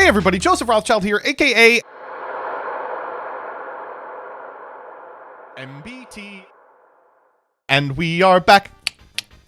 Hey everybody, Joseph Rothschild here, aka MBT. And we are back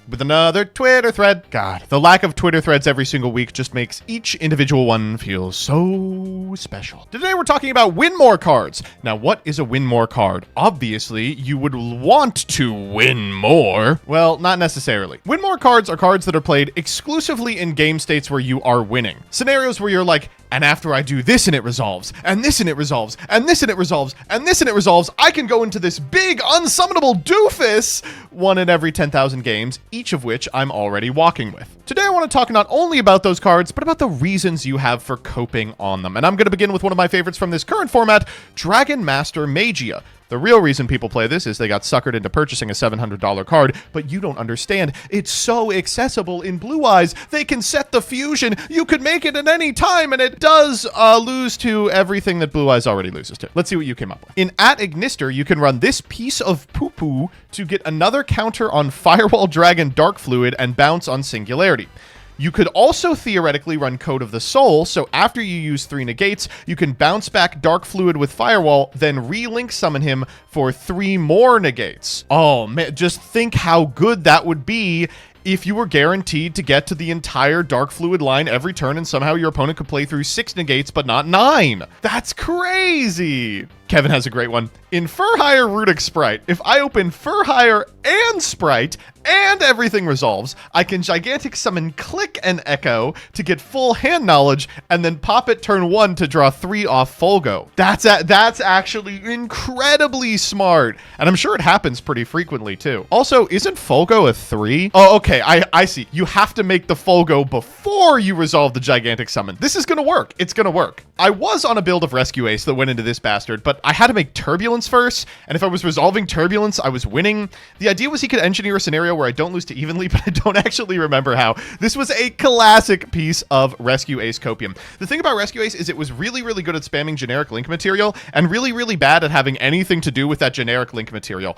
with another Twitter thread. God, the lack of Twitter threads every single week just makes each individual one feel so special. Today we're talking about win more cards. Now, what is a win more card? Obviously, you would want to win more. Well, not necessarily. Win more cards are cards that are played exclusively in game states where you are winning. Scenarios where you're like, and after I do this and it resolves, and this and it resolves, and this and it resolves, and this and it resolves, I can go into this big unsummonable doofus one in every 10,000 games, each of which I'm already walking with. Today I want to talk not only about those cards, but about the reasons you have for coping on them. And I'm going to begin with one of my favorites from this current format, Dragon Master Magia. The real reason people play this is they got suckered into purchasing a $700 card, but you don't understand. It's so accessible in Blue Eyes. They can set the fusion. You could make it at any time, and it does lose to everything that Blue Eyes already loses to. Let's see what you came up with. In @Ignister, you can run this piece of poo-poo to get another counter on Firewall Dragon Dark Fluid and bounce on Singularity. You could also theoretically run Code of the Soul, so after you use 3 negates, you can bounce back Dark Fluid with Firewall, then re-link summon him for 3 more negates. Oh man, just think how good that would be if you were guaranteed to get to the entire Dark Fluid line every turn and somehow your opponent could play through 6 negates but not 9. That's crazy! Kevin has a great one. In Fur Hire Rudic Sprite, if I open Fur Hire and Sprite and everything resolves, I can gigantic summon Click and Echo to get full hand knowledge and then pop it turn 1 to draw 3 off Folgo. That's actually incredibly smart. And I'm sure it happens pretty frequently too. Also, isn't Folgo a 3? Oh, okay, I see. You have to make the Folgo before you resolve the gigantic summon. This is gonna work. It's gonna work. I was on a build of Rescue Ace that went into this bastard, but I had to make Turbulence first, and if I was resolving Turbulence, I was winning. The idea was he could engineer a scenario where I don't lose to evenly, but I don't actually remember how. This was a classic piece of Rescue Ace copium. The thing about Rescue Ace is it was really, really good at spamming generic link material, and really, really bad at having anything to do with that generic link material.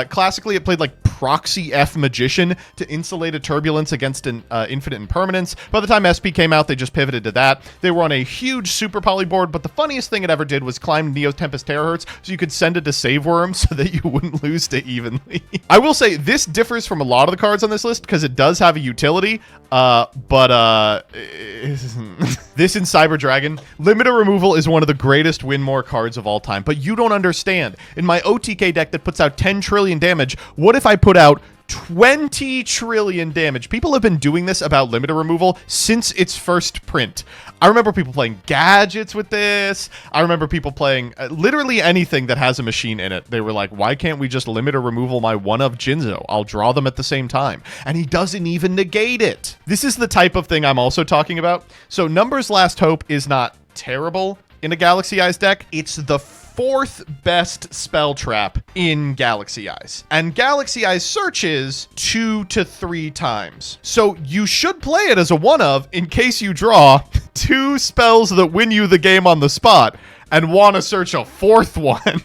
Classically, it played like Proxy F Magician to insulate a Turbulence against an Infinite Impermanence. By the time SP came out, they just pivoted to that. They were on a huge super poly board, but the funniest thing it ever did was climb Neo Tempest Terahertz, so you could send it to Save Worm so that you wouldn't lose to evenly. I will say, this differs from a lot of the cards on this list because it does have a utility, but this in Cyber Dragon, Limiter Removal is one of the greatest win more cards of all time, but you don't understand. In my OTK deck that puts out 10 trillion damage, what if I put out 20 trillion damage? People have been doing this about limiter removal since its first print. I remember people playing gadgets with this. I remember people playing literally anything that has a machine in it. They were like, why can't we just limiter removal my one of Jinzo? I'll draw them at the same time. And he doesn't even negate it. This is the type of thing I'm also talking about. So Numbers Last Hope is not terrible in a Galaxy Eyes deck. It's the 4th best spell trap in Galaxy Eyes. And Galaxy Eyes searches 2 to 3 times. So you should play it as a one of in case you draw 2 spells that win you the game on the spot and want to search a 4th one.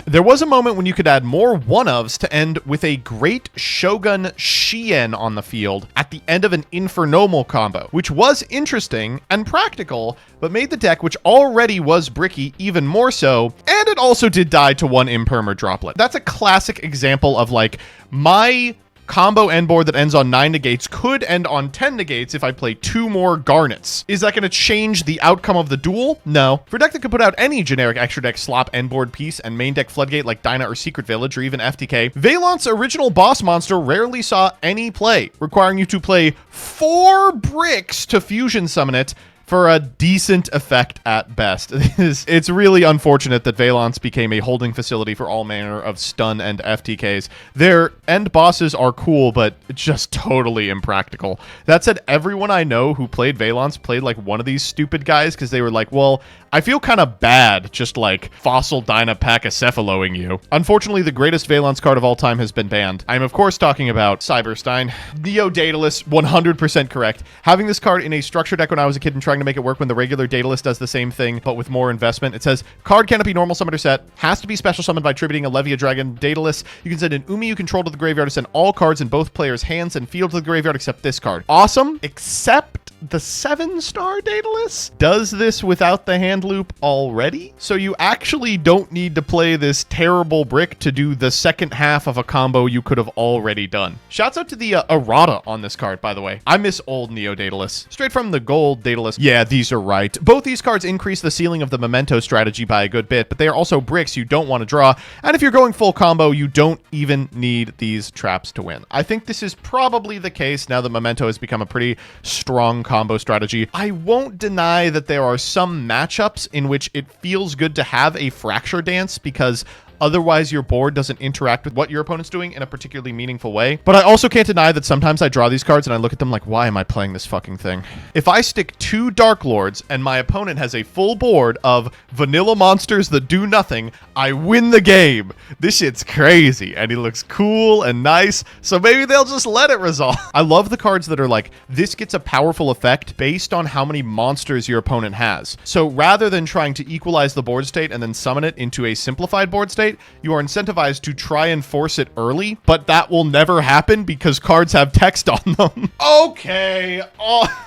There was a moment when you could add more one-ofs to end with a Great Shogun Shien on the field at the end of an Infernoble combo, which was interesting and practical, but made the deck, which already was bricky, even more so, and it also did die to 1 Impermer Droplet. That's a classic example of, like, my combo end board that ends on 9 negates could end on 10 negates if I play 2 more Garnets. Is that going to change the outcome of the duel? No. For a deck that could put out any generic extra deck slop end board piece and main deck floodgate like Dyna or Secret Village or even FTK, Vaylantz original boss monster rarely saw any play, requiring you to play 4 bricks to fusion summon it for a decent effect at best. It's really unfortunate that Vaylantz became a holding facility for all manner of stun and FTKs. Their end bosses are cool, but just totally impractical. That said, everyone I know who played Vaylantz played like one of these stupid guys because they were like, well, I feel kind of bad just like Fossil Dyna Pachycephaloing you. Unfortunately, the greatest Vaylantz card of all time has been banned. I'm of course talking about Cyberstein. Neo-Daedalus, 100% correct. Having this card in a structure deck when I was a kid and trying to make it work when the regular Daedalus does the same thing, but with more investment. It says, card cannot be normal summoned or set, has to be special summoned by tributing a Levia Dragon Daedalus. You can send an Umi you control to the graveyard to send all cards in both players' hands and field to the graveyard except this card. Awesome, except the 7-star Daedalus does this without the hand loop already. So you actually don't need to play this terrible brick to do the second half of a combo you could have already done. Shouts out to the errata on this card, by the way. I miss old Neo-Daedalus. Straight from the gold Daedalus. Yeah, these are right. Both these cards increase the ceiling of the Memento strategy by a good bit, but they are also bricks you don't want to draw. And if you're going full combo, you don't even need these traps to win. I think this is probably the case now that Memento has become a pretty strong combo strategy. I won't deny that there are some matchups in which it feels good to have a Fracture Dance because otherwise your board doesn't interact with what your opponent's doing in a particularly meaningful way. But I also can't deny that sometimes I draw these cards and I look at them like, why am I playing this fucking thing? If I stick 2 Dark Lords and my opponent has a full board of vanilla monsters that do nothing, I win the game. This shit's crazy and he looks cool and nice, so maybe they'll just let it resolve. I love the cards that are like, this gets a powerful effect based on how many monsters your opponent has. So rather than trying to equalize the board state and then summon it into a simplified board state, you are incentivized to try and force it early, but that will never happen because cards have text on them. Okay. Oh.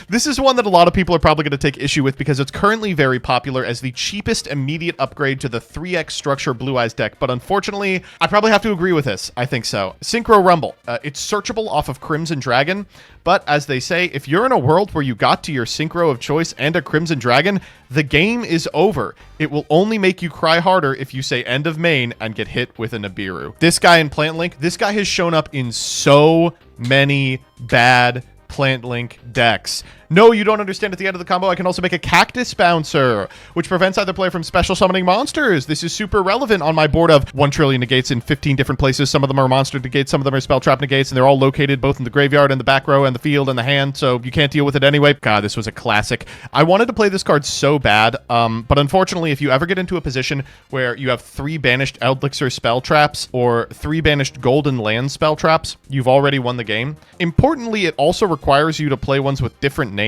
This is one that a lot of people are probably going to take issue with because it's currently very popular as the cheapest immediate upgrade to the 3x structure Blue Eyes deck, but unfortunately, I probably have to agree with this. I think so. Synchro Rumble. It's searchable off of Crimson Dragon, but as they say, if you're in a world where you got to your Synchro of choice and a Crimson Dragon, the game is over. It will only make you cry harder if you say end of main and get hit with a Nibiru. This guy in Plant Link, this guy has shown up in so many bad Plant Link decks. No, you don't understand. At the end of the combo, I can also make a Cactus Bouncer, which prevents either player from special summoning monsters. This is super relevant on my board of 1 trillion negates in 15 different places. Some of them are monster negates, some of them are spell trap negates, and they're all located both in the graveyard and the back row and the field and the hand, so you can't deal with it anyway. God, this was a classic. I wanted to play this card so bad, but unfortunately, if you ever get into a position where you have 3 banished Eldlich spell traps or 3 banished Golden Land spell traps, you've already won the game. Importantly, it also requires you to play ones with different names.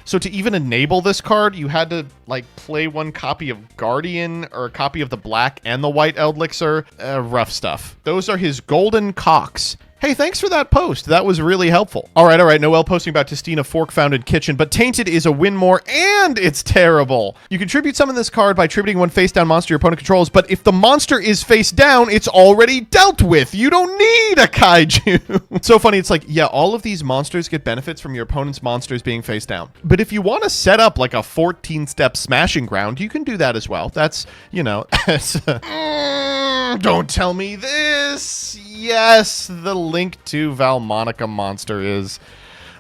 So to even enable this card, you had to like play 1 copy of Guardian or a copy of the black and the white Eldlich. Rough stuff. Those are his golden cocks. Hey, thanks for that post. That was really helpful. All right. Noel posting about Tistina Fork Found in Kitchen, but Tainted is a win more and it's terrible. You can tribute summon this card by tributing 1 face down monster your opponent controls, but if the monster is face down, it's already dealt with. You don't need a kaiju. So funny. It's like, yeah, all of these monsters get benefits from your opponent's monsters being face down. But if you want to set up like a 14-step smashing ground, you can do that as well. That's, you know, don't tell me this. Yes, the link to Vaalmonica monster is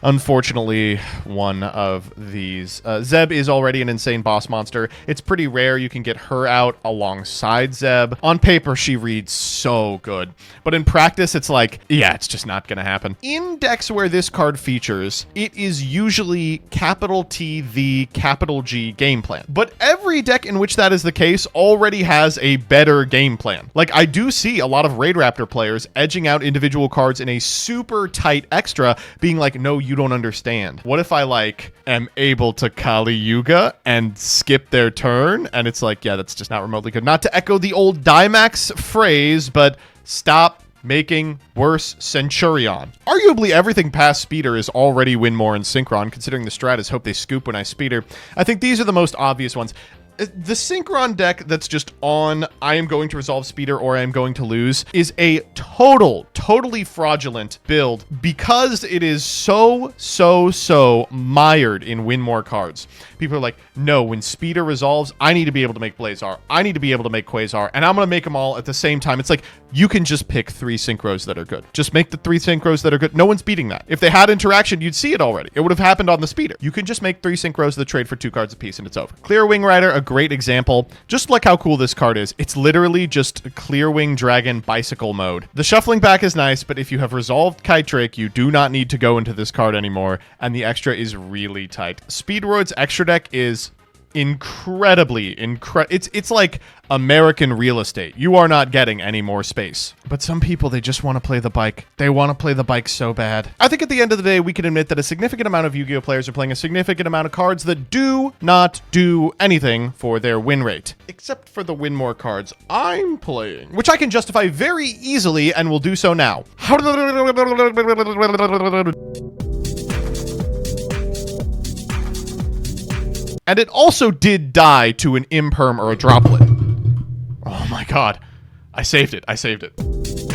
unfortunately one of these. Zeb is already an insane boss monster. It's pretty rare you can get her out alongside Zeb. On paper, she reads so good. But in practice, it's like, yeah, it's just not going to happen. In decks where this card features, it is usually capital T, the capital G game plan. But every deck in which that is the case already has a better game plan. Like, I do see a lot of Raidraptor players edging out individual cards in a super tight extra, being like, no, you don't understand. What if I like am able to Kali Yuga and skip their turn? And it's like, yeah, that's just not remotely good. Not to echo the old Dimax phrase, but stop making worse Centurion. Arguably everything past Speeder is already win more in Synchron, considering the strat is hope they scoop when I Speeder. I think these are the most obvious ones. The Synchron deck that's just on I am going to resolve Speeder or I am going to lose is a totally fraudulent build because it is so mired in win more cards. People are like, no, when Speeder resolves, I need to be able to make Blazar. I need to be able to make Quasar, and I'm going to make them all at the same time. It's like, you can just pick 3 Synchros that are good. Just make the 3 Synchros that are good. No one's beating that. If they had interaction, you'd see it already. It would have happened on the Speeder. You can just make 3 Synchros that trade for 2 cards apiece, and it's over. Clear Wing Rider, a great example. Just like how cool this card is. It's literally just Clear Wing Dragon bicycle mode. The shuffling back is nice, but if you have resolved Kite Drake, you do not need to go into this card anymore, and the extra is really tight. Speedroid's extra deck is incredibly it's like American real estate. You are not getting any more space. But some people, they just want to play the bike. They want to play the bike so bad. I think at the end of the day, we can admit that a significant amount of Yu-Gi-Oh players are playing a significant amount of cards that do not do anything for their win rate. Except for the win more cards I'm playing, which I can justify very easily and will do so now. And it also did die to an imperm or a droplet. Oh my god. I saved it. I saved it.